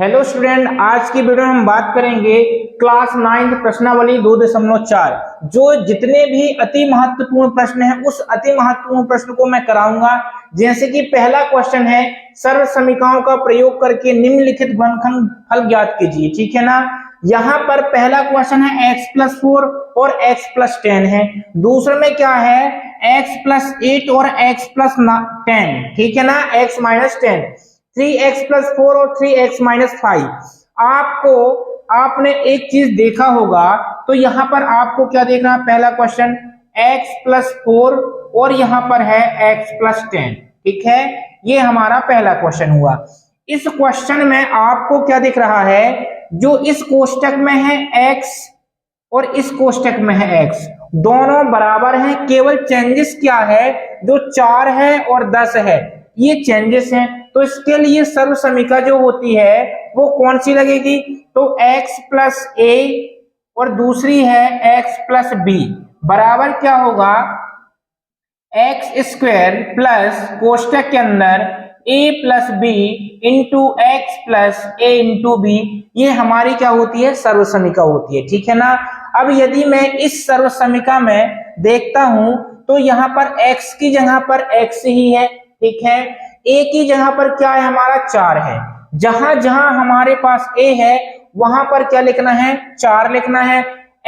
Hello student, आज की video में हम बात करेंगे क्लास 9 प्रश्नावली 2.4। जो जितने भी अति महत्वपूर्ण प्रश्न हैं उस अति महत्वपूर्ण प्रश्न को मैं कराऊंगा। जैसे कि पहला क्वेश्चन है, सर्व समीकरणों का प्रयोग करके निम्नलिखित घनफल फल ज्ञात कीजिए। ठीक है ना। यहाँ पर पहला क्वेश्चन है x+4 और x+10 है। दूसरे में क्या है, x+8 और x+10। ठीक है ना, x-10, 3x+4 और 3x-5। आपने एक चीज देखा होगा, तो यहां पर आपको क्या देखना है, पहला क्वेश्चन x+4 और यहां पर है x+10। ठीक है, ये हमारा पहला क्वेश्चन हुआ। इस क्वेश्चन में आपको क्या दिख रहा है, जो इस कोष्टक में है x और इस कोष्टक में है x, दोनों बराबर हैं। केवल चेंजेस क्या है, जो 4 है और 10 है, ये चेंजेस हैं। तो इसके लिए सर्व समीकरण जो होती है वो कौन सी लगेगी, तो x+a और दूसरी है x+b बराबर क्या होगा, x² प्लस कोष्टक के अंदर a+b into x plus a into b। ये हमारी क्या होती है, सर्व समीकरण होती है। ठीक है ना। अब यदि मैं इस सर्व समीकरण में देखता हूं, तो यहाँ पर x की जगह पर x ही है। ठीक है, a की जगह पर क्या है, हमारा 4 है। जहां जहां हमारे पास a है वहां पर क्या लिखना है, 4 लिखना है।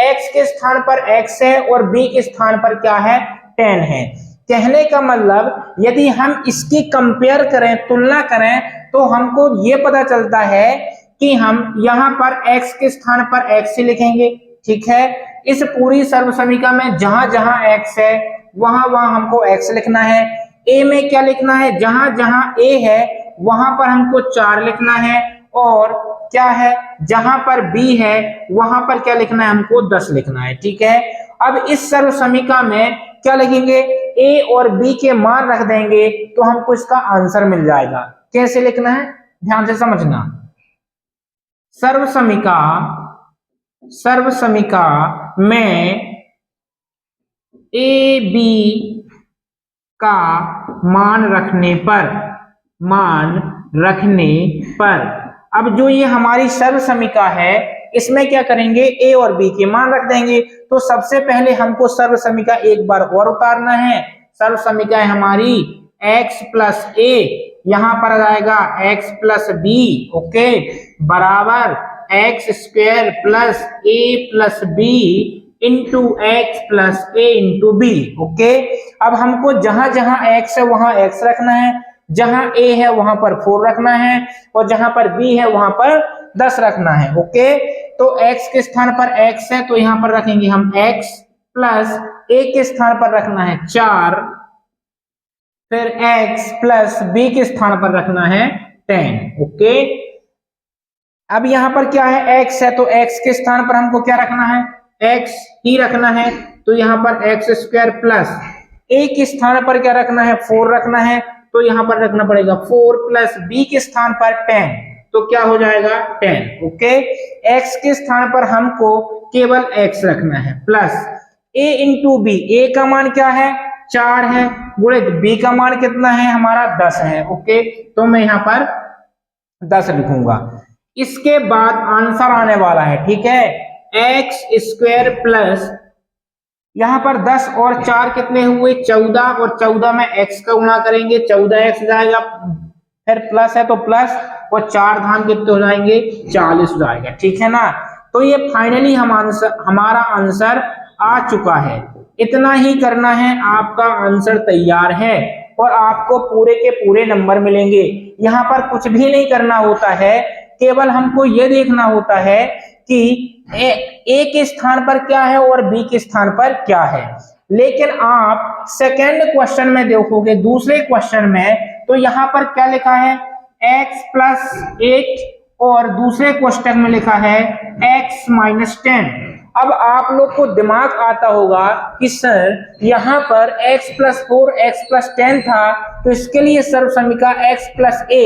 x के स्थान पर x है और b के स्थान पर क्या है, 10 है। कहने का मतलब यदि हम इसकी कंपेयर करें, तुलना करें, तो हमको ये पता चलता है कि हम यहाँ पर x के स्थान पर x ही लिखेंगे। ठीक है, इस पूरी सर्व समीकरण में जहां जहां x है वहां वहां हमको x लिखना है। a में क्या लिखना है, जहां जहां a है वहां पर हमको 4 लिखना है, और क्या है, जहां पर b है वहां पर क्या लिखना है, हमको 10 लिखना है। ठीक है, अब इस सर्व समीकरण में क्या लिखेंगे, a और b के मान रख देंगे तो हमको इसका आंसर मिल जाएगा। कैसे लिखना है, ध्यान से समझना। सर्व समीकरण में a b का मान रखने पर अब जो ये हमारी सर्व समीकरण है, इसमें क्या करेंगे, a और b के मान रख देंगे। तो सबसे पहले हमको सर्व समीकरण एक बार और उतारना है। सर्व समीकरण हमारी x+a, यहां पर आ जाएगा x+b, ओके, बराबर x² plus a+b into x plus a into b। Okay, अब हमको जहां जहां x है वहां x रखना है, जहां a है वहां पर 4 रखना है, और जहां पर b है वहां पर 10 रखना है। ओके, तो x के स्थान पर x है तो यहां पर रखेंगे हम x, प्लस a के स्थान पर रखना है 4, फिर x प्लस b के स्थान पर रखना है 10। ओके, अब यहां पर क्या है, x है तो x के स्थान पर हमको क्या रखना है, x ही रखना है। तो यहाँ पर x² प्लस a के स्थान पर क्या रखना है, 4 रखना है, तो यहाँ पर रखना पड़ेगा 4 प्लस b के स्थान पर 10, तो क्या हो जाएगा 10। ओके, x के स्थान पर हमको केवल x रखना है, plus a into b, a का मान क्या है, 4 है, गुणित b का मान कितना है, हमारा 10 है। ओके, तो मैं यहाँ पर 10 लिखूंगा। इसके बाद आंसर आने वाला है, ठीक है, x² प्लस यहां पर 10 और 4 कितने हुए, 14, और 14 में x का गुणा करेंगे, 14x जाएगा, फिर प्लस है तो प्लस, और 4 धाम कितने हो जाएंगे, 40 हो जाएगा। ठीक है ना। तो ये फाइनली हमारा आंसर आ चुका है। इतना ही करना है, आपका आंसर तैयार है और आपको पूरे के पूरे नंबर मिलेंगे। यहाँ पर कुछ भी नहीं करना होता है, केवल हमको ये देखना होता है कि ए के स्थान पर क्या है और बी के स्थान पर क्या है। लेकिन आप सेकेंड क्वेश्चन में देखोगे, दूसरे क्वेश्चन में, तो यहां पर क्या लिखा है, x+8, और दूसरे क्वेश्चन में लिखा है x-10। अब आप लोग को दिमाग आता होगा कि सर यहाँ पर x+4 x+10 था, तो इसके लिए सर्व समीकरण x+a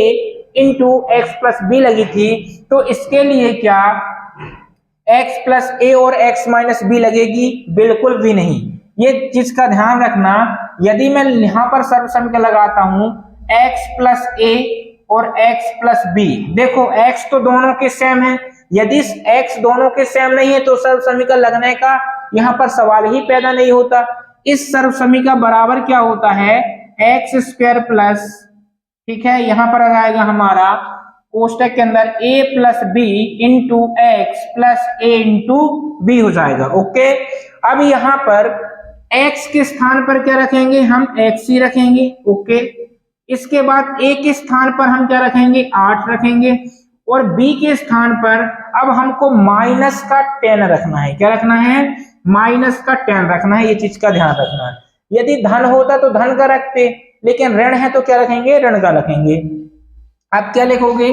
इंटू x+b लगी थी, तो इसके लिए क्या x+a और x-b लगेगी, बिल्कुल भी नहीं। ये चीज का ध्यान रखना। यदि मैं यहां पर सर्व समीकरण लगाता हूं x+a और x प्लस बी। देखो x तो दोनों के सेम है, यदि x दोनों के सेम नहीं है तो सर्व समीकरण लगने का यहाँ पर सवाल ही पैदा नहीं होता। इस सर्व समीकरण बराबर क्या होता है, एक्स स्क्वायर प्लस, ठीक है, यहां पर आ जाएगा हमारा कोष्टक के अंदर a plus b into x plus a into b हो जाएगा। ओके, अब यहां पर x के स्थान पर क्या रखेंगे, हम x ही रखेंगे। ओके, इसके बाद a के स्थान पर हम क्या रखेंगे, 8 रखेंगे, और b के स्थान पर अब हमको माइनस का 10 रखना है। क्या रखना है, माइनस का 10 रखना है, ये चीज का ध्यान रखना है। यदि धन होता तो धन का रखते, लेकिन ऋण है तो क्या रखेंगे, ऋण का रखेंगे। अब क्या लिखोगे,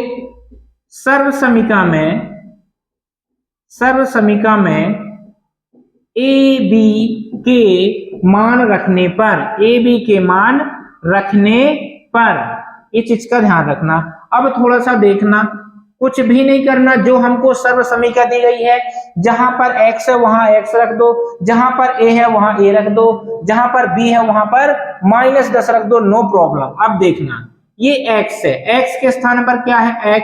सर्व समीकरण में ए बी के मान रखने पर, ये चीज का ध्यान रखना। अब थोड़ा सा देखना, कुछ भी नहीं करना, जो हमको सर्व समीकरण दी गई है, जहां पर x है वहां x रख दो, जहां पर a है वहां a रख दो, जहां पर b है वहां पर -10 रख दो, नो प्रॉब्लम। अब देखना, ये x है, x के स्थान पर क्या है, x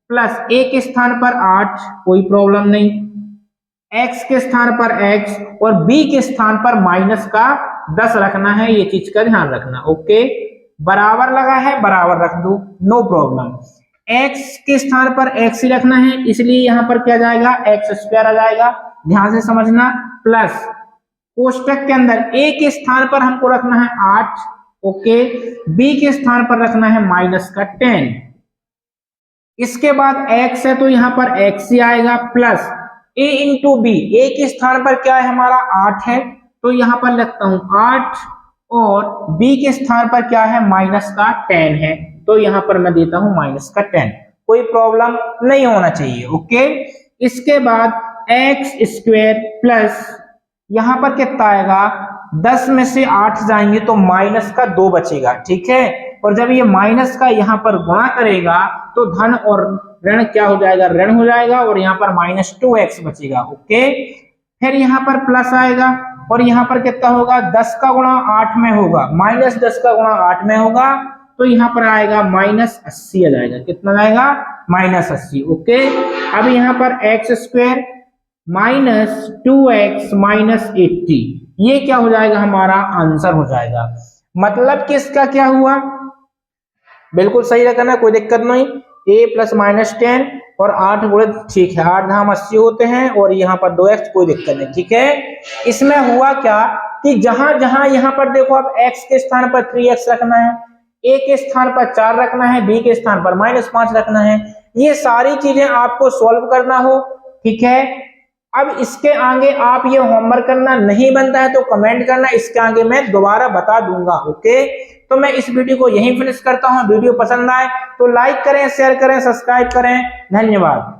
प्लस a के स्थान पर 8, कोई प्रॉब्लम नहीं, x के स्थान पर x और b के स्थान पर -10 रखना है, ये चीज का ध्यान रखना। ओके, बराबर लगा है, बराबर रख दो, नो प्रॉब्लम। x के स्थान पर x ही रखना है, इसलिए यहां पर क्या जाएगा, x स्क्वायर आ जाएगा, ध्यान से समझना, प्लस कोष्टक के अंदर a के स्थान पर हमको रखना है 8, ओके, b के स्थान पर रखना है -10। इसके बाद x है तो यहां पर x ही आएगा, plus a into b, a के स्थान पर क्या है हमारा 8 है, तो यहां पर लिखता हूं 8, और b के स्थान पर क्या है, -10 है, तो यहां पर मैं देता हूं -10, कोई प्रॉब्लम नहीं होना चाहिए। ओके, इसके बाद एक्स स्क्वायर प्लस, यहां पर कितना आएगा, 10 में से 8 जाएंगे तो -2 बचेगा, ठीक है, और जब ये माइनस का यहां पर गुणा करेगा तो धन और ऋण क्या हो जाएगा, ऋण हो जाएगा, और यहाँ पर -2x बचेगा। ओके, फिर यहाँ पर प्लस आएगा, और यहाँ पर कितना होगा, 10 का गुणा 8 में होगा, -10 का गुणा 8 में होगा, तो यहाँ पर आएगा -80 आ जाएगा, कितना आएगा, -80। ओके, अब यहाँ पर x स्क्वायर -2x -80, ये क्या हो जाएगा, हमारा आंसर हो जाएगा। मतलब कि इसका क्या हुआ, बिल्कुल सही रखना, कोई दिक्कत नहीं, a प्लस -10 और 8 गुणे, ठीक है, 8 धाम 80 होते हैं, और यहाँ पर 2x, कोई दिक्कत नहीं, ठीक है। इसमें हुआ क्या कि जहां जहां यहाँ पर देखो, अब x के स्थान पर 3x रखना है, a के स्थान पर 4 रखना है, b के स्थान पर -5 रखना है, ये सारी चीजें आपको सॉल्व करना हो, ठीक है। अब इसके आगे आप ये होमवर्क करना, नहीं बनता है तो कमेंट करना, इसके आगे मैं दोबारा बता दूंगा। ओके, तो मैं इस वीडियो को यहीं फिनिश करता हूं। वीडियो पसंद आए तो लाइक करें, शेयर करें, सब्सक्राइब करें। धन्यवाद।